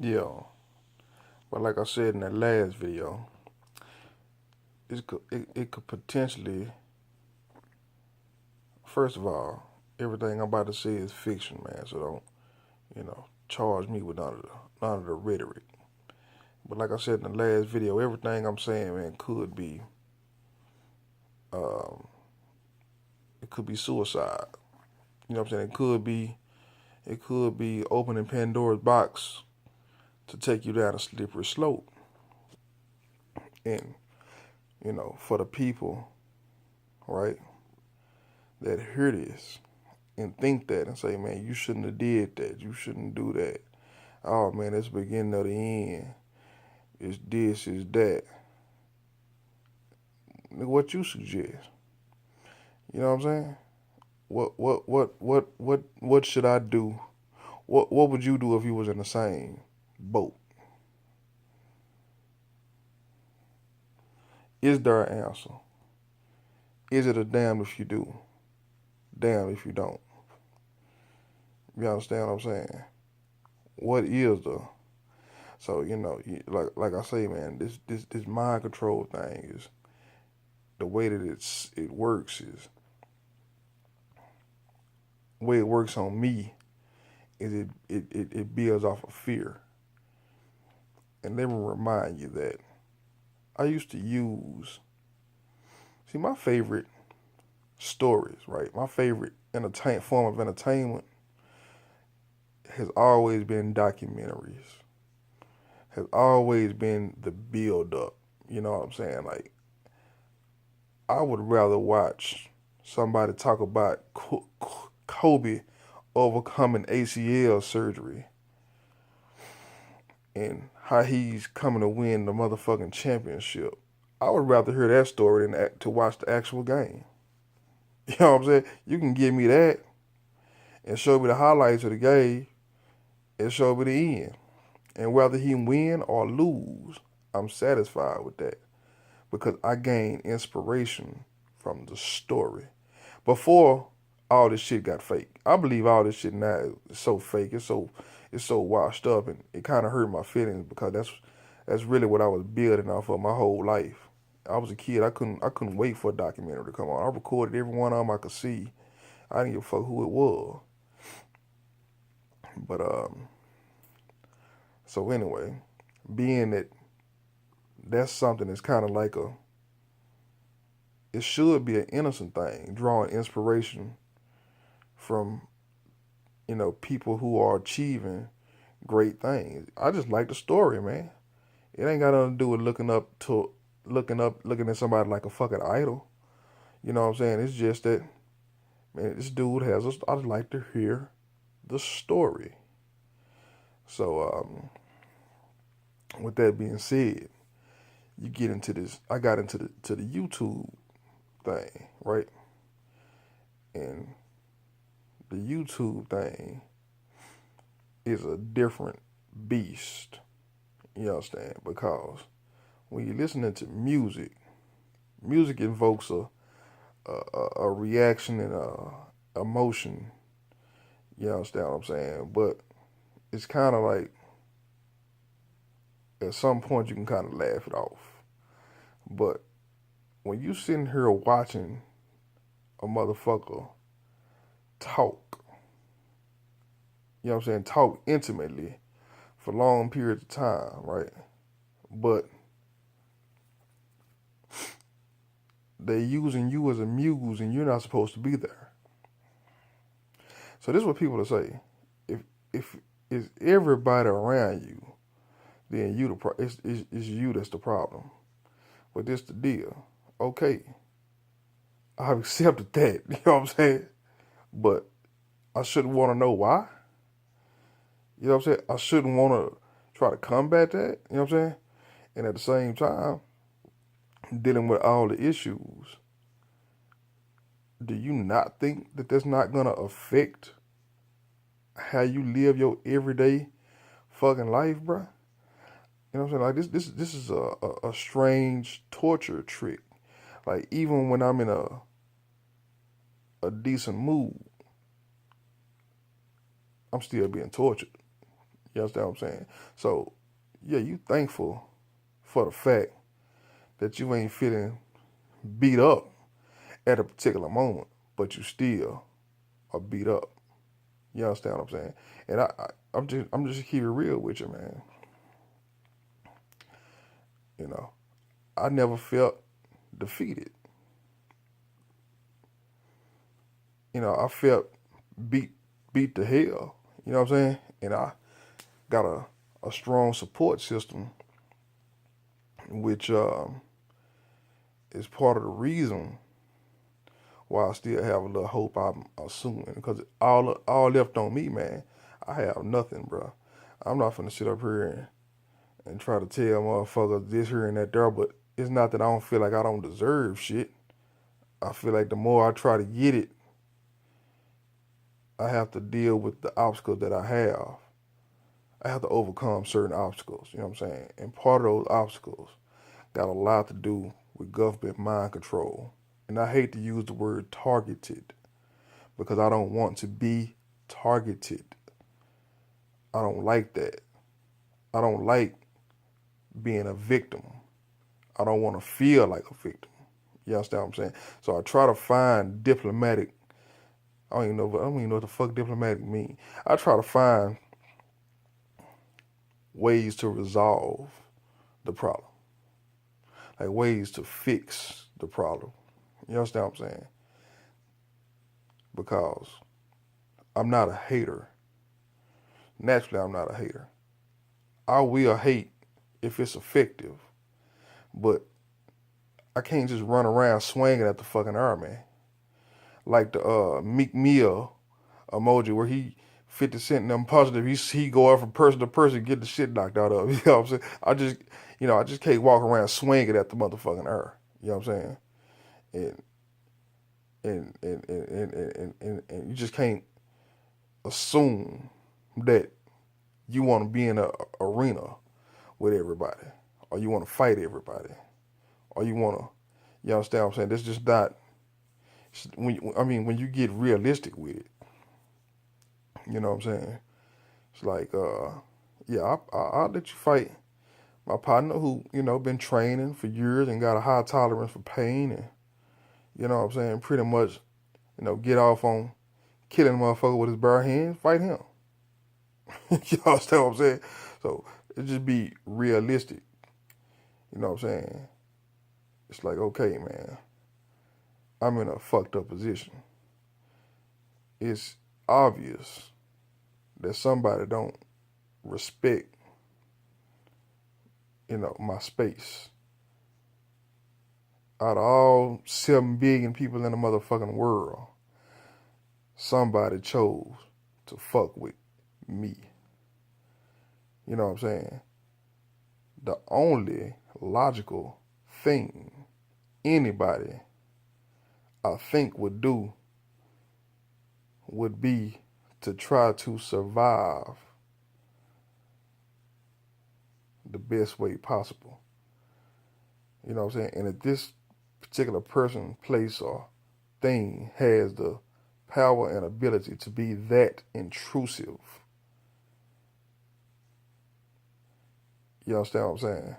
Yeah, but like I said in that last video, it could potentially, first of all, everything I'm about to say is fiction, man. So don't, charge me with none of the rhetoric. But like I said in the last video, everything I'm saying, man, um, it could be suicide. You know what I'm saying? It could be opening Pandora's box to take you down a slippery slope. And for the people, right, that hear this and think that and say, man, you shouldn't have did that. You shouldn't do that. Oh man, it's the beginning of the end. It's this, it's that. What you suggest? You know what I'm saying? What should I do? What would you do if you was in the same boat? Is there an answer? Is it a damn if you do, damn if you don't? You understand what I'm saying? What is the so like I say, man, this mind control thing is the way that it works is the way it works on me is it builds off of fear. And let me remind you that I used to use my favorite stories, right? My favorite form of entertainment has always been documentaries. Has always been the build up. You know what I'm saying? Like I would rather watch somebody talk about Kobe overcoming ACL surgery and how he's coming to win the motherfucking championship. I would rather hear that story than to watch the actual game. You know what I'm saying? You can give me that and show me the highlights of the game and show me the end. And whether he win or lose, I'm satisfied with that because I gain inspiration from the story. Before all this shit got fake, I believe all this shit now is so fake. It's so washed up, and it kind of hurt my feelings because that's really what I was building off of my whole life. I was a kid. I couldn't wait for a documentary to come on. I recorded every one of them I could see. I didn't give a fuck who it was. But so anyway, being that that's something that's kind of like it should be an innocent thing, drawing inspiration from people who are achieving great things. I just like the story, man. It ain't got nothing to do with looking at somebody like a fucking idol. You know what I'm saying? It's just that, man, this dude I just like to hear the story. So, with that being said, you get into this. I got into the YouTube thing, right? And the YouTube thing is a different beast. You understand? Because when you're listening to music, music invokes a reaction and a emotion. You understand what I'm saying? But it's kind of like at some point you can kind of laugh it off. But when you sitting here watching a motherfucker talk, you know what I'm saying, talk intimately for long periods of time, right? But they using you as a muse and you're not supposed to be there. So this is what people will say. If if it's everybody around you, then it's you that's the problem. But this the deal. Okay, I've accepted that. You know what I'm saying? But I shouldn't want to know why. You know what I'm saying? I shouldn't want to try to combat that. You know what I'm saying? And at the same time, dealing with all the issues, do you not think that that's not gonna affect how you live your everyday fucking life, bro? You know what I'm saying? Like this is a strange torture trick. Like even when I'm in a decent mood, I'm still being tortured. You understand what I'm saying? So, yeah, you thankful for the fact that you ain't feeling beat up at a particular moment, but you still are beat up. You understand what I'm saying? And I'm just keep it real with you, man. You know, I never felt defeated. You know, I felt beat beat to hell. You know what I'm saying? And I got a strong support system, which is part of the reason why I still have a little hope. I'm assuming because all left on me, man. I have nothing, bro. I'm not finna sit up here and try to tell motherfuckers this here and that there, but it's not that I don't feel like I don't deserve shit. I feel like the more I try to get it, I have to deal with the obstacles that I have. I have to overcome certain obstacles, you know what I'm saying? And part of those obstacles got a lot to do with government mind control. And I hate to use the word targeted because I don't want to be targeted. I don't like that. I don't like being a victim. I don't want to feel like a victim. You understand what I'm saying? So I try to find diplomatic. I don't even know what the fuck diplomatic mean. I try to find ways to resolve the problem, like ways to fix the problem. You understand what I'm saying? Because I'm not a hater. Naturally, I'm not a hater. I will hate if it's effective, but I can't just run around swinging at the fucking air, man. Like the Meek Mill emoji where he 50 Cent and them positive. He go out from person to person, get the shit knocked out of him. You know what I'm saying? I just can't walk around swinging at the motherfucking air. You know what I'm saying? And and you just can't assume that you want to be in a arena with everybody, or you want to fight everybody, or you want to. You understand what I'm saying? That's just not. When you get realistic with it, you know what I'm saying? It's like, yeah, I'll let you fight my partner who, been training for years and got a high tolerance for pain and, you know what I'm saying, pretty much, get off on killing a motherfucker with his bare hands, fight him. You understand what I'm saying? So it just be realistic. You know what I'm saying? It's like, okay, man, I'm in a fucked up position. It's obvious that somebody don't respect, my space. Out of all 7 billion people in the motherfucking world, somebody chose to fuck with me. You know what I'm saying? The only logical thing anybody I think would do would be to try to survive the best way possible. You know what I'm saying? And if this particular person, place, or thing has the power and ability to be that intrusive, you understand what I'm saying?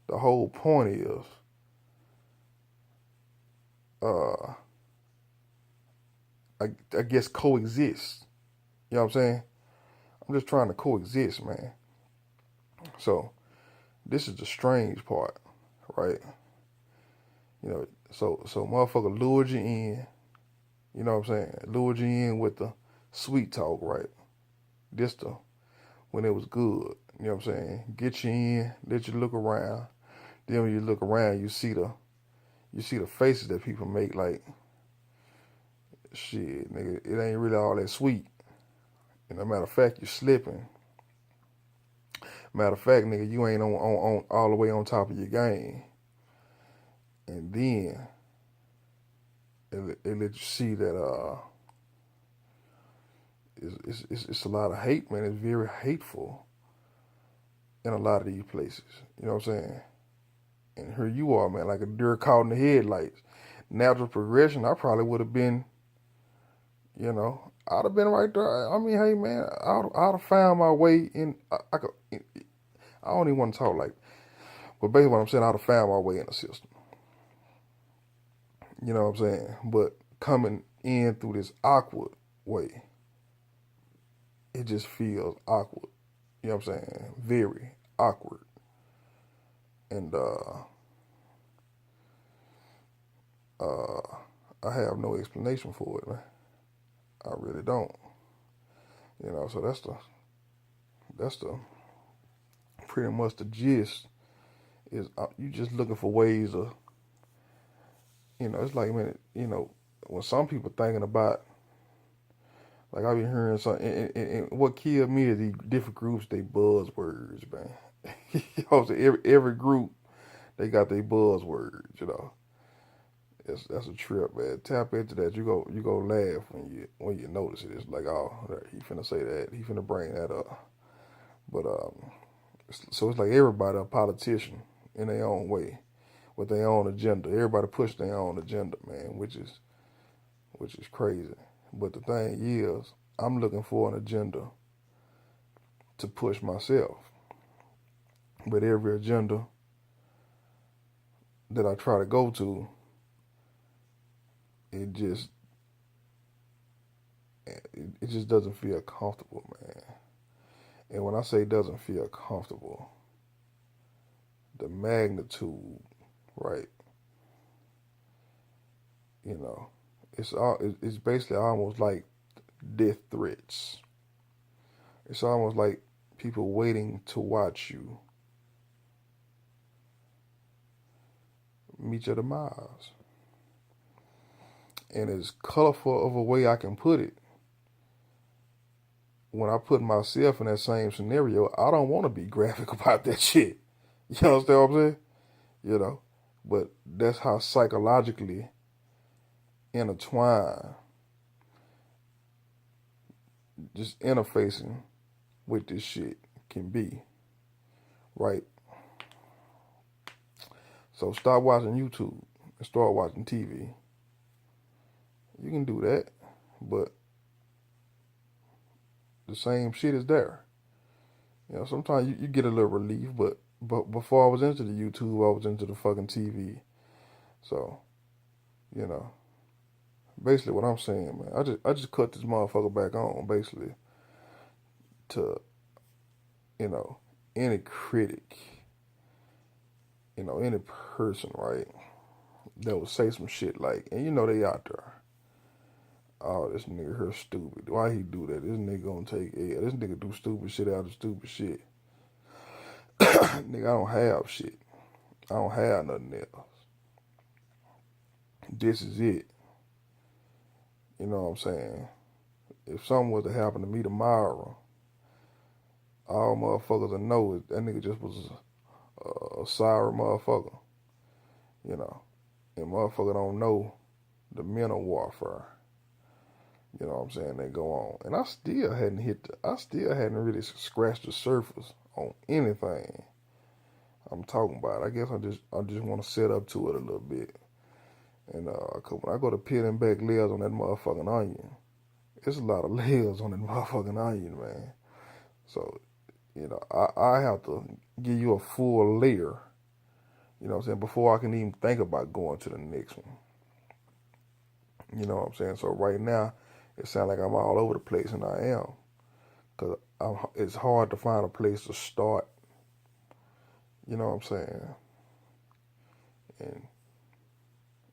The whole point is, uh, I guess coexist. You know what I'm saying? I'm just trying to coexist, man. So this is the strange part, right? So motherfucker lured you in. You know what I'm saying? Lured you in with the sweet talk, right? This the when it was good. You know what I'm saying? Get you in, let you look around. Then when you look around, you see the faces that people make. Like, shit, nigga, it ain't really all that sweet. And a matter of fact, you're slipping. Matter of fact, nigga, you ain't on all the way on top of your game. And then it let you see that it's a lot of hate, man. It's very hateful in a lot of these places. You know what I'm saying? And here you are, man, like a deer caught in the headlights. Natural progression, I probably would have been You know, I'd have been right there. I mean, hey man, I'd have found my way in. I could. I don't even want to talk like, but basically what I'm saying, I'd have found my way in the system. You know what I'm saying? But coming in through this awkward way, it just feels awkward. You know what I'm saying? Very awkward. And uh, I have no explanation for it, man. I really don't. You know, so that's the pretty much the gist. Is you just looking for ways of, it's like, man, when some people thinking about, like I be hearing some, and what killed me is these different groups, they buzzwords, man. You know what I'm saying? Every group, they got their buzzwords, that's a trip, man. Tap into that. You go laugh when you notice it. It's like, oh, he finna say that. He finna bring that up. But so it's like everybody a politician in their own way with their own agenda. Everybody push their own agenda, man, which is crazy. But the thing is, I'm looking for an agenda to push myself. But every agenda that I try to go to, it just it just doesn't feel comfortable, man. And when I say doesn't feel comfortable, the magnitude, right? You know, it's basically almost like death threats. It's almost like people waiting to watch you meet your demise. And as colorful of a way I can put it, when I put myself in that same scenario, I don't want to be graphic about that shit. You understand what I'm saying? You know, but that's how psychologically intertwined just interfacing with this shit can be, right? So stop watching YouTube and start watching TV. You can do that, but the same shit is there. Sometimes you get a little relief, but before I was into the YouTube, I was into the fucking TV. So, you know, basically what I'm saying, man, I just cut this motherfucker back on, basically, to, you know, any critic, any person, right, that would say some shit like, and they out there. Oh, this nigga here stupid. Why he do that? This nigga gonna take L. This nigga do stupid shit out of stupid shit. Nigga, I don't have shit. I don't have nothing else. This is it. You know what I'm saying? If something was to happen to me tomorrow, all motherfuckers will know that nigga just was a sorry motherfucker. You know, and motherfucker don't know the mental warfare. You know what I'm saying? They go on, and I still hadn't really scratched the surface on anything I'm talking about. I guess I just want to set up to it a little bit. And cause when I go to peeling back layers on that motherfucking onion, it's a lot of layers on that motherfucking onion, man. So, I have to give you a full layer, you know what I'm saying, before I can even think about going to the next one. You know what I'm saying? So right now, it sounds like I'm all over the place, and I am. Because it's hard to find a place to start. You know what I'm saying?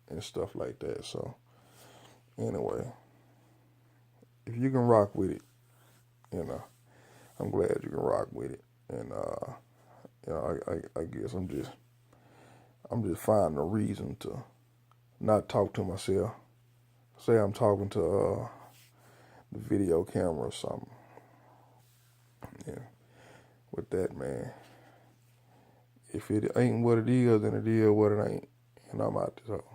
And stuff like that. So, anyway, if you can rock with it, I'm glad you can rock with it. And, I guess I'm just finding a reason to not talk to myself. Say I'm talking to the video camera or something. Yeah. With that, man. If it ain't what it is, then it is what it ain't. And I'm out this hole.